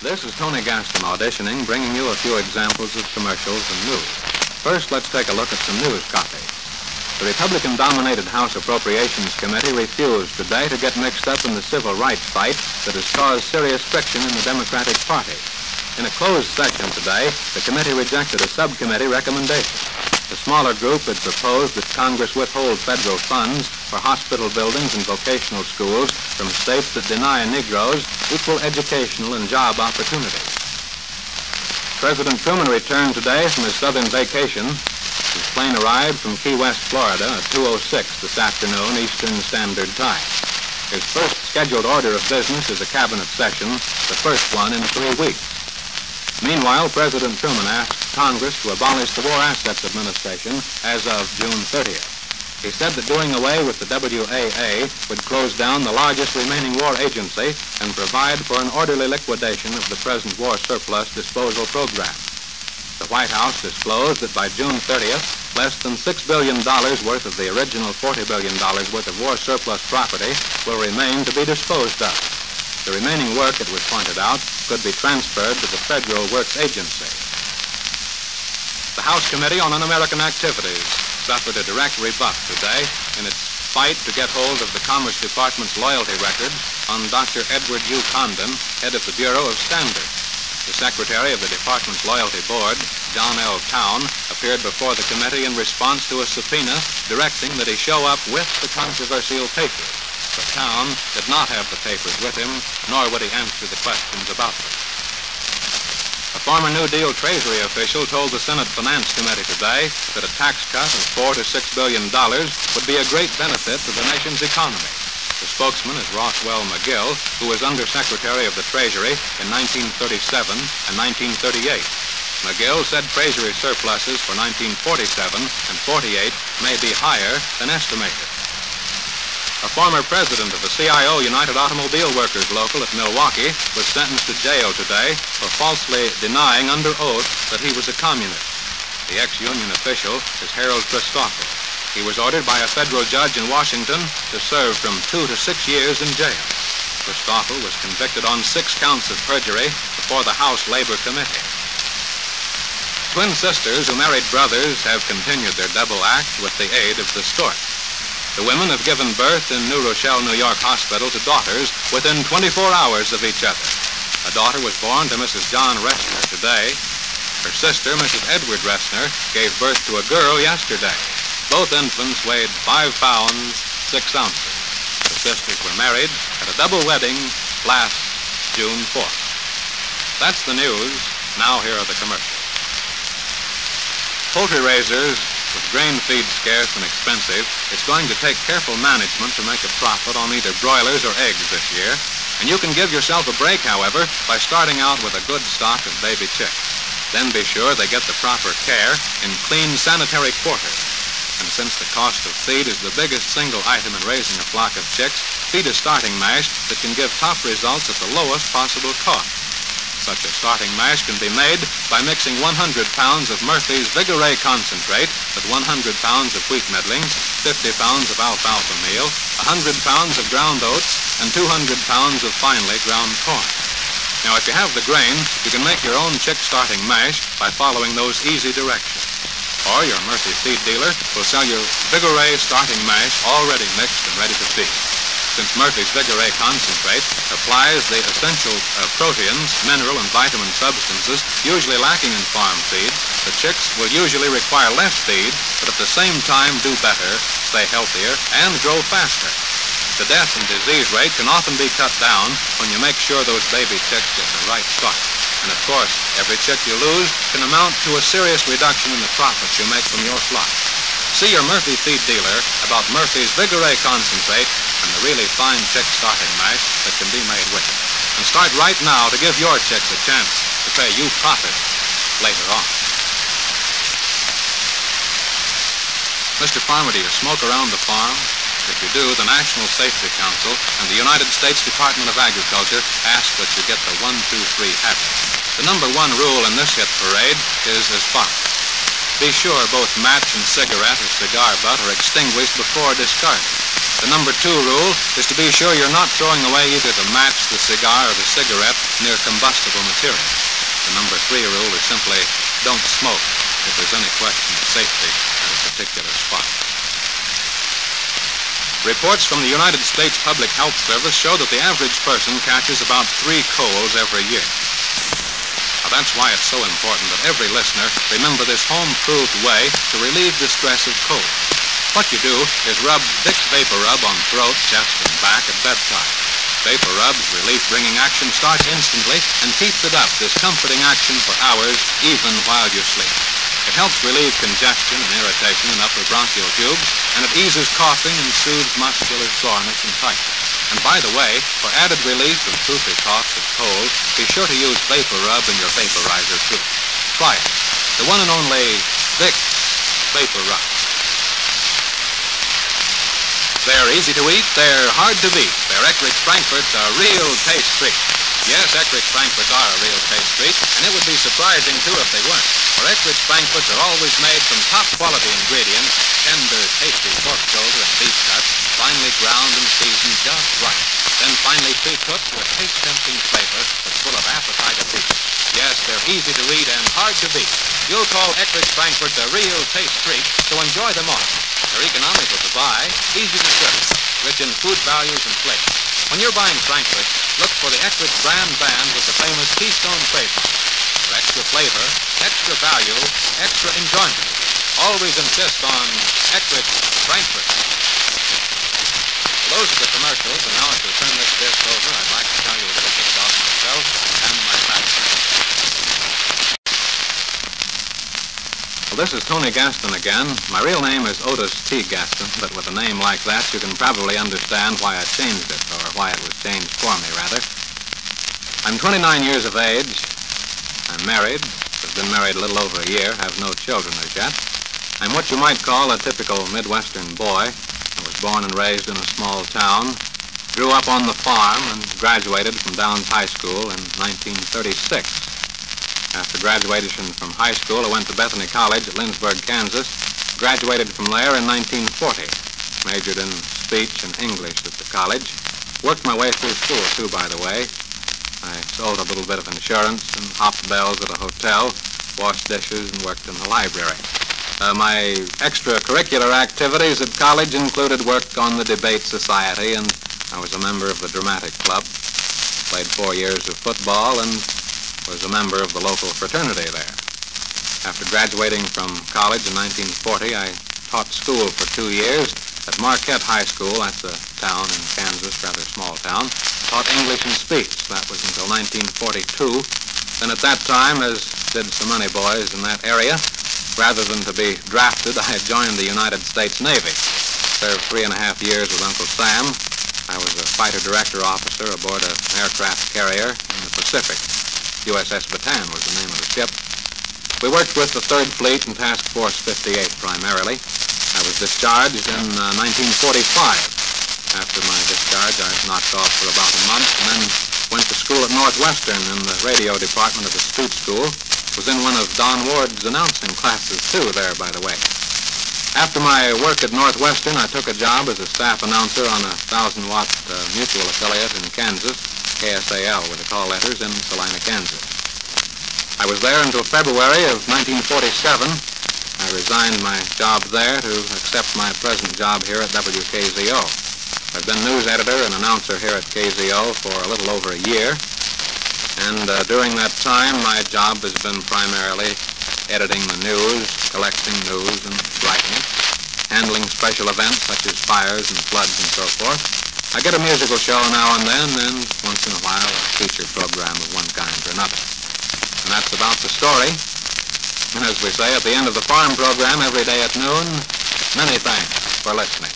This is Tony Gaston auditioning, bringing you a few examples of commercials and news. First, let's take a look at some news copy. The Republican-dominated House Appropriations Committee refused today to get mixed up in the civil rights fight that has caused serious friction in the Democratic Party. In a closed session today, the committee rejected a subcommittee recommendation. The smaller group had proposed that Congress withhold federal funds for hospital buildings and vocational schools from states that deny Negroes equal educational and job opportunities. President Truman returned today from his southern vacation. His plane arrived from Key West, Florida at 2:06 this afternoon, Eastern Standard Time. His first scheduled order of business is a cabinet session, the first one in 3 weeks. Meanwhile, President Truman asked Congress to abolish the War Assets Administration as of June 30th. He said that doing away with the WAA would close down the largest remaining war agency and provide for an orderly liquidation of the present war surplus disposal program. The White House disclosed that by June 30th, less than $6 billion worth of the original $40 billion worth of war surplus property will remain to be disposed of. The remaining work, it was pointed out, could be transferred to the Federal Works Agency. The House Committee on Un-American Activities suffered a direct rebuff today in its fight to get hold of the Commerce Department's loyalty records on Dr. Edward U. Condon, head of the Bureau of Standards. The Secretary of the Department's Loyalty Board, John L. Town, appeared before the committee in response to a subpoena directing that he show up with the controversial papers. But Town did not have the papers with him, nor would he answer the questions about them. A former New Deal Treasury official told the Senate Finance Committee today that a tax cut of $4 to $6 billion would be a great benefit to the nation's economy. The spokesman is Roswell McGill, who was Undersecretary of the Treasury in 1937 and 1938. McGill said Treasury surpluses for 1947 and 48 may be higher than estimated. A former president of the CIO United Automobile Workers Local at Milwaukee was sentenced to jail today for falsely denying under oath that he was a communist. The ex-union official is Harold Christoffel. He was ordered by a federal judge in Washington to serve from 2 to 6 years in jail. Christoffel was convicted on 6 counts of perjury before the House Labor Committee. Twin sisters who married brothers have continued their double act with the aid of the stork. The women have given birth in New Rochelle, New York hospital to daughters within 24 hours of each other. A daughter was born to Mrs. John Ressner today. Her sister, Mrs. Edward Ressner, gave birth to a girl yesterday. Both infants weighed 5 pounds, 6 ounces. The sisters were married at a double wedding last June 4th. That's the news. Now here are the commercials. Poultry raisers, with grain feed scarce and expensive, it's going to take careful management to make a profit on either broilers or eggs this year. And you can give yourself a break, however, by starting out with a good stock of baby chicks. Then be sure they get the proper care in clean, sanitary quarters. And since the cost of feed is the biggest single item in raising a flock of chicks, feed a starting mash that can give top results at the lowest possible cost. Such a starting mash can be made by mixing 100 pounds of Murphy's Vigoré concentrate with 100 pounds of wheat middlings, 50 pounds of alfalfa meal, 100 pounds of ground oats, and 200 pounds of finely ground corn. Now, if you have the grain, you can make your own chick starting mash by following those easy directions. Or your Murphy feed dealer will sell your Vigoré starting mash already mixed and ready to feed. Since Murphy's Vigoré concentrate applies the essential proteins, mineral, and vitamin substances usually lacking in farm feed, the chicks will usually require less feed, but at the same time do better, stay healthier, and grow faster. The death and disease rate can often be cut down when you make sure those baby chicks get the right start. And of course, every chick you lose can amount to a serious reduction in the profits you make from your flock. See your Murphy feed dealer about Murphy's Vigoré concentrate and the really fine chick starting mash that can be made with it. And start right now to give your chicks a chance to pay you profit later on. Mr. Farmer, do you smoke around the farm? If you do, the National Safety Council and the United States Department of Agriculture ask that you get the 1, 2, 3 habit. The number 1 rule in this hit parade is as follows. Be sure both match and cigarette or cigar butt are extinguished before discarding. The number 2 rule is to be sure you're not throwing away either the match, the cigar, or the cigarette near combustible material. The number 3 rule is simply don't smoke if there's any question of safety at a particular spot. Reports from the United States Public Health Service show that the average person catches about 3 colds every year. Now, that's why it's so important that every listener remember this home-proved way to relieve the stress of cold. What you do is rub Vicks Vapor Rub on throat, chest, and back at bedtime. Vapor Rub's relief-bringing action starts instantly and keeps it up, this comforting action for hours, even while you sleep. It helps relieve congestion and irritation in upper bronchial tubes, and it eases coughing and soothes muscular soreness and tightness. And by the way, for added relief from toothy coughs and cold, be sure to use Vapor Rub in your vaporizer too. Try it. The one and only Vicks Vapor Rub. They're easy to eat, they're hard to beat. Their Eckrich Frankfurts are real taste treats. Yes, Eckrich Frankfurts are a real taste treat, and it would be surprising, too, if they weren't. For Eckrich Frankfurts are always made from top-quality ingredients, tender, tasty pork shoulder and beef cuts, finely ground and seasoned just right. Then finally pre-cooked to a taste-tempting flavor that's full of appetite and heat. Yes, they're easy to eat and hard to beat. You'll call Eckrich Frankfurts a real taste treat, so enjoy them all. They're economical to buy, easy to serve, rich in food values and flavor. When you're buying Frankfurts, look for the Eckrich brand band with the famous Keystone trademark. For extra flavor, extra value, extra enjoyment. Always insist on Eckrich Frankfurt. Well, those are the commercials, and now as we turn this disc over, I'd like to tell you a little bit about myself and my factory. Well, this is Tony Gaston again. My real name is Otis T. Gaston, but with a name like that, you can probably understand why I changed it, or why it was changed for me, rather. I'm 29 years of age. I'm married. I've been married a little over a year, have no children as yet. I'm what you might call a typical Midwestern boy. I was born and raised in a small town, grew up on the farm, and graduated from Downs High School in 1936. After graduation from high school, I went to Bethany College at Lindsborg, Kansas, graduated from there in 1940, majored in speech and English at the college, worked my way through school, too, by the way. I sold a little bit of insurance and hopped bells at a hotel, washed dishes, and worked in the library. My extracurricular activities at college included work on the debate society, and I was a member of the dramatic club, played 4 years of football, and was a member of the local fraternity there. After graduating from college in 1940, I taught school for 2 years at Marquette High School. That's a town in Kansas, rather small town. Taught English and speech. That was until 1942. Then at that time, as did so many boys in that area, rather than to be drafted, I joined the United States Navy. Served 3.5 years with Uncle Sam. I was a fighter director officer aboard an aircraft carrier in the Pacific. USS Bataan was the name of the ship. We worked with the 3rd Fleet and Task Force 58 primarily. I was discharged in 1945. After my discharge, I was knocked off for about a month and then went to school at Northwestern in the radio department of the Scoot School. Was in one of Don Ward's announcing classes, too, there, by the way. After my work at Northwestern, I took a job as a staff announcer on a 1,000-watt mutual affiliate in Kansas, KSAL with the call letters, in Salina, Kansas. I was there until February of 1947. I resigned my job there to accept my present job here at WKZO. I've been news editor and announcer here at KZO for a little over a year, and during that time my job has been primarily editing the news, collecting news and writing it, handling special events such as fires and floods and so forth. I get a musical show now and then once in a while a feature program of one kind or another. And that's about the story. And as we say at the end of the farm program every day at noon, many thanks for listening.